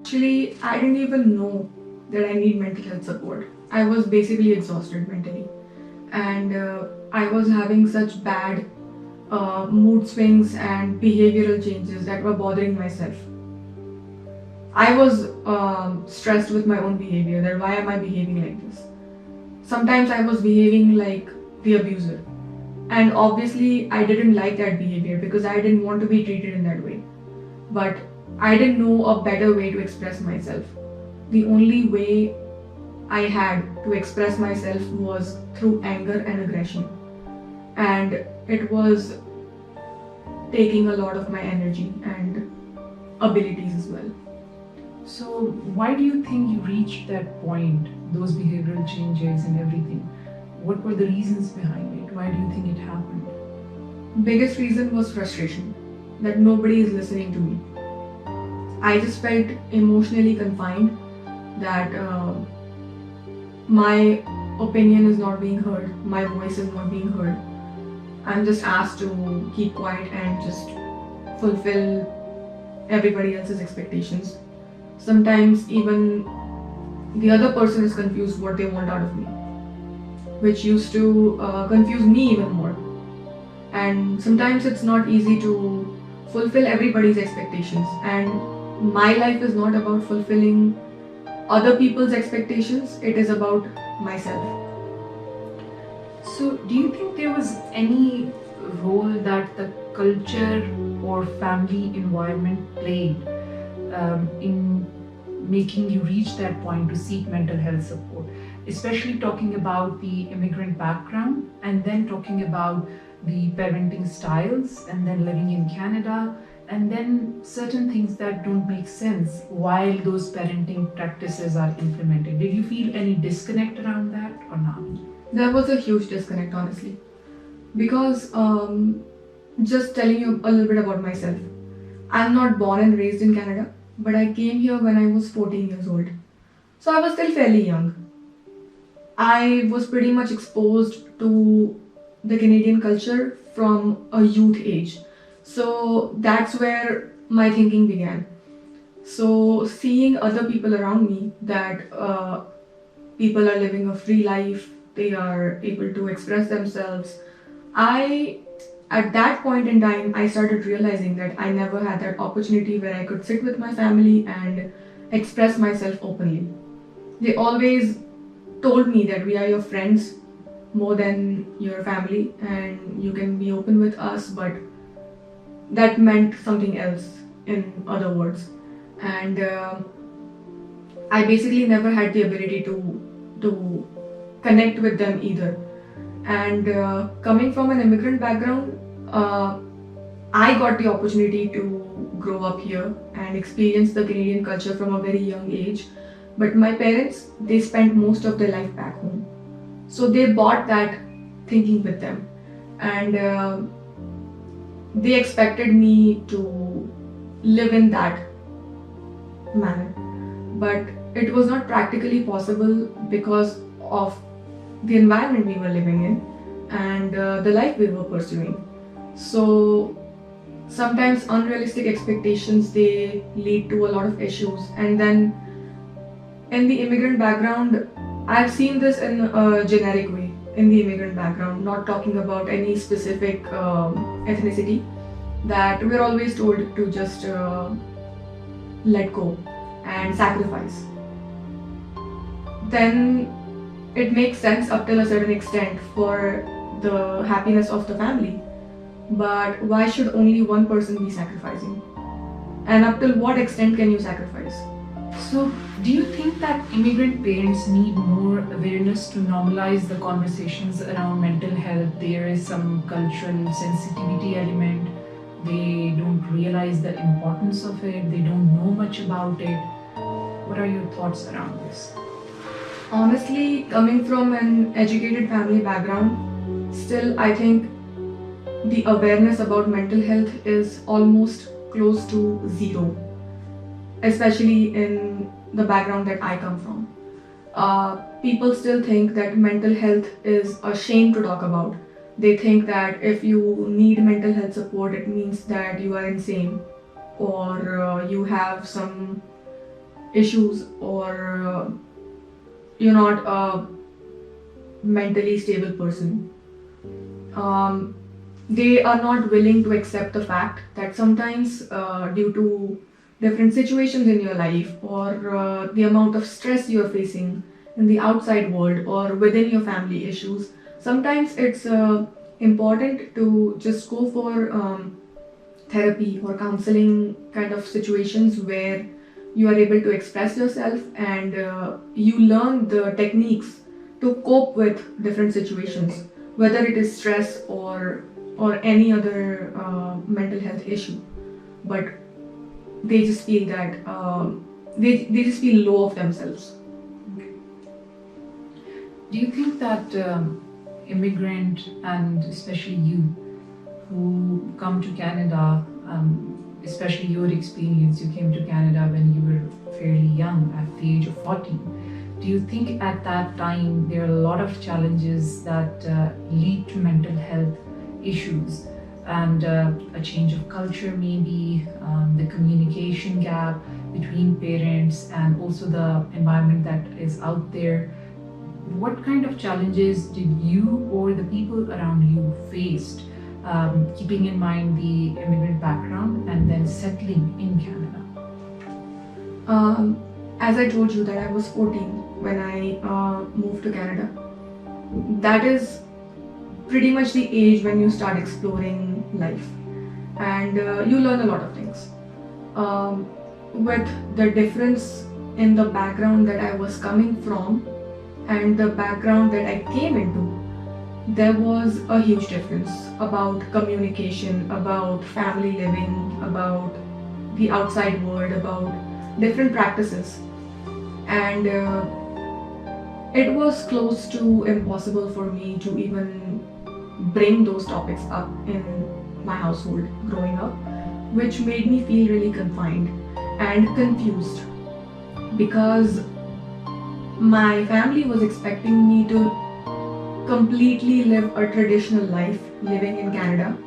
Actually, I didn't even know that I need mental health support. I was basically exhausted mentally, and I was having such bad mood swings and behavioral changes that were bothering myself. I was stressed with my own behavior, that why am I behaving like this? Sometimes I was behaving like the abuser. And obviously, I didn't like that behavior because I didn't want to be treated in that way. But I didn't know a better way to express myself. The only way I had to express myself was through anger and aggression. And it was taking a lot of my energy and abilities as well. So, why do you think you reached that point, those behavioral changes and everything? What were the reasons behind it? Why do you think it happened? Biggest reason was frustration, that nobody is listening to me. I just felt emotionally confined, that my opinion is not being heard, my voice is not being heard. I'm just asked to keep quiet and just fulfill everybody else's expectations. Sometimes even the other person is confused what they want out of me, which used to confuse me even more. And sometimes it's not easy to fulfill everybody's expectations. And my life is not about fulfilling other people's expectations, it is about myself. So, do you think there was any role that the culture or family environment played in making you reach that point to seek mental health support? Especially talking about the immigrant background and then talking about the parenting styles and then living in Canada and then certain things that don't make sense while those parenting practices are implemented. Did you feel any disconnect around that or not? There was a huge disconnect, honestly, because just telling you a little bit about myself. I'm not born and raised in Canada, but I came here when I was 14 years old. So I was still fairly young. I was pretty much exposed to the Canadian culture from a youth age. So that's where my thinking began. So seeing other people around me, that people are living a free life, they are able to express themselves. I, at that point in time, I started realizing that I never had that opportunity where I could sit with my family and express myself openly. They always told me that we are your friends more than your family and you can be open with us, but that meant something else in other words. And I basically never had the ability to connect with them either. And coming from an immigrant background, I got the opportunity to grow up here and experience the Canadian culture from a very young age. But my parents, they spent most of their life back home. So they bought that thinking with them. And they expected me to live in that manner. But it was not practically possible because of the environment we were living in and the life we were pursuing. So sometimes unrealistic expectations, they lead to a lot of issues. And then in the immigrant background, I've seen this in a generic way. In the immigrant background, not talking about any specific ethnicity, that we're always told to just let go and sacrifice. Then it makes sense up till a certain extent for the happiness of the family. But why should only one person be sacrificing? And up till what extent can you sacrifice? So, do you think that immigrant parents need more awareness to normalize the conversations around mental health? There is some cultural sensitivity element. They don't realize the importance of it. They don't know much about it. What are your thoughts around this? Honestly, coming from an educated family background, still I think the awareness about mental health is almost close to zero, especially in the background that I come from. People still think that mental health is a shame to talk about. They think that if you need mental health support, it means that you are insane or you have some issues, or you're not a mentally stable person. Um, they are not willing to accept the fact that sometimes, due to different situations in your life, or the amount of stress you're facing in the outside world or within your family issues, sometimes it's important to just go for therapy or counseling kind of situations where you are able to express yourself, and you learn the techniques to cope with different situations, whether it is stress or any other mental health issue. But they just feel that they just feel low of themselves. Do you think that immigrant, and especially you, who come to Canada, especially your experience, you came to Canada when you were fairly young, at the age of 14. Do you think at that time there are a lot of challenges that lead to mental health issues, and a change of culture, maybe the communication gap between parents, and also the environment that is out there? What kind of challenges did you or the people around you faced, keeping in mind the immigrant background and then settling in Canada? As I told you that I was 14 when I moved to Canada. That is pretty much the age when you start exploring life, and you learn a lot of things. With the difference in the background that I was coming from and the background that I came into, there was a huge difference about communication, about family living, about the outside world, about different practices. And it was close to impossible for me to even bring those topics up in my household growing up, which made me feel really confined and confused, because my family was expecting me to completely live a traditional life living in Canada,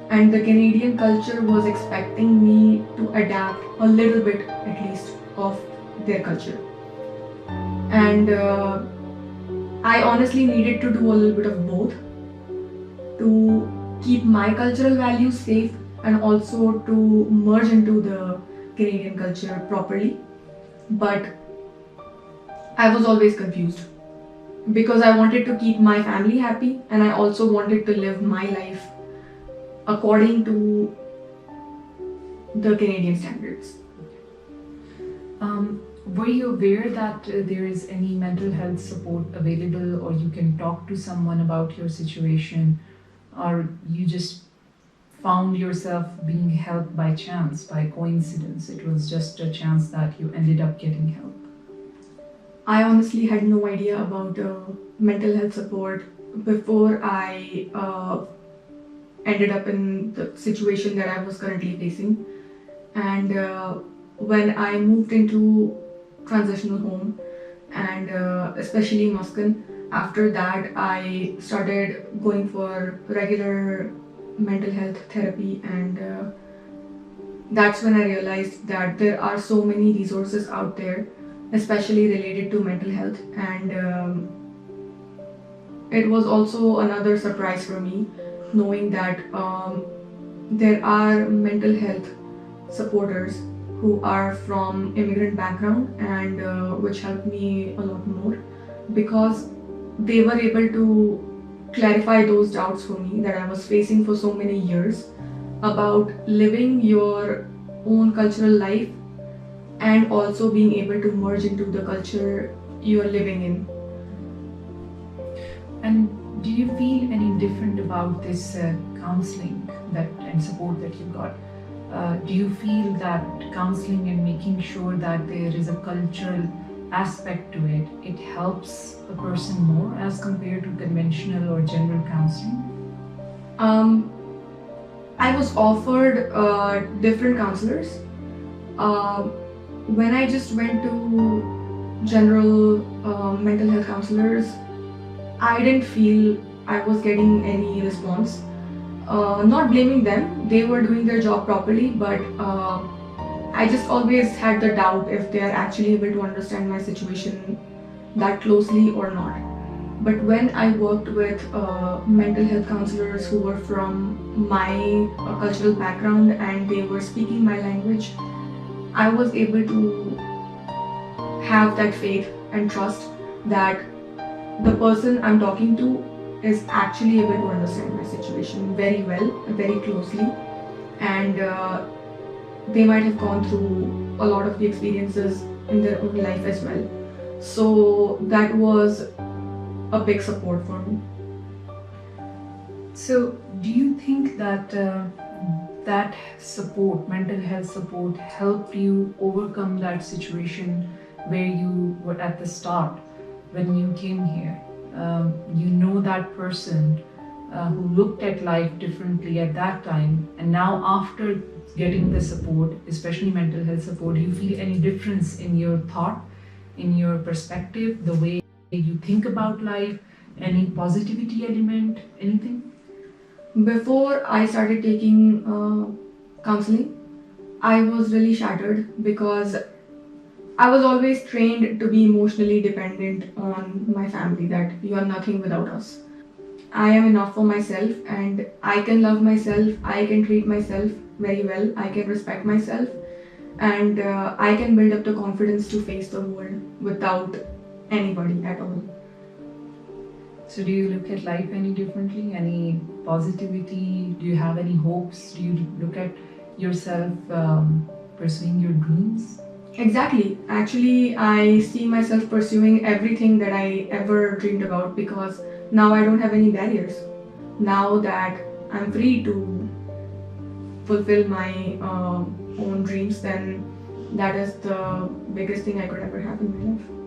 and the Canadian culture was expecting me to adapt a little bit at least of their culture. And I honestly needed to do a little bit of both to keep my cultural values safe and also to merge into the Canadian culture properly. But I was always confused because I wanted to keep my family happy, and I also wanted to live my life according to the Canadian standards. Were you aware that there is any mental health support available, or you can talk to someone about your situation, or you just found yourself being helped by chance, by coincidence? It was just a chance that you ended up getting help. I honestly had no idea about mental health support before I ended up in the situation that I was currently facing. And when I moved into transitional home, and especially Muskin, after that I started going for regular mental health therapy, and that's when I realized that there are so many resources out there, especially related to mental health. And it was also another surprise for me knowing that there are mental health supporters who are from immigrant background, and which helped me a lot more because they were able to clarify those doubts for me that I was facing for so many years about living your own cultural life and also being able to merge into the culture you are living in. And do you feel any different about this counseling that and support that you got? Do you feel that counseling and making sure that there is a cultural aspect to it, it helps a person more as compared to conventional or general counseling? I was offered different counselors. When I just went to general mental health counselors, I didn't feel I was getting any response. Not blaming them, they were doing their job properly, but I just always had the doubt if they are actually able to understand my situation that closely or not. But when I worked with mental health counselors who were from my cultural background and they were speaking my language, I was able to have that faith and trust that the person I'm talking to is actually able to understand my situation very well, very closely, and they might have gone through a lot of the experiences in their own life as well. So that was a big support for me. So, do you think that that support, mental health support, helped you overcome that situation where you were at the start when you came here? You know that person who looked at life differently at that time, and now after getting the support, especially mental health support, do you feel any difference in your thought, in your perspective, the way you think about life, any positivity element, anything? Before I started taking counseling, I was really shattered because I was always trained to be emotionally dependent on my family, that you are nothing without us. I am enough for myself and I can love myself, I can treat myself very well, I can respect myself, and I can build up the confidence to face the world without anybody at all. So, do you look at life any differently? Any positivity? Do you have any hopes? Do you look at yourself pursuing your dreams? Exactly. Actually, I see myself pursuing everything that I ever dreamed about because now I don't have any barriers. Now that I'm free to fulfill my own dreams, then that is the biggest thing I could ever have in my life.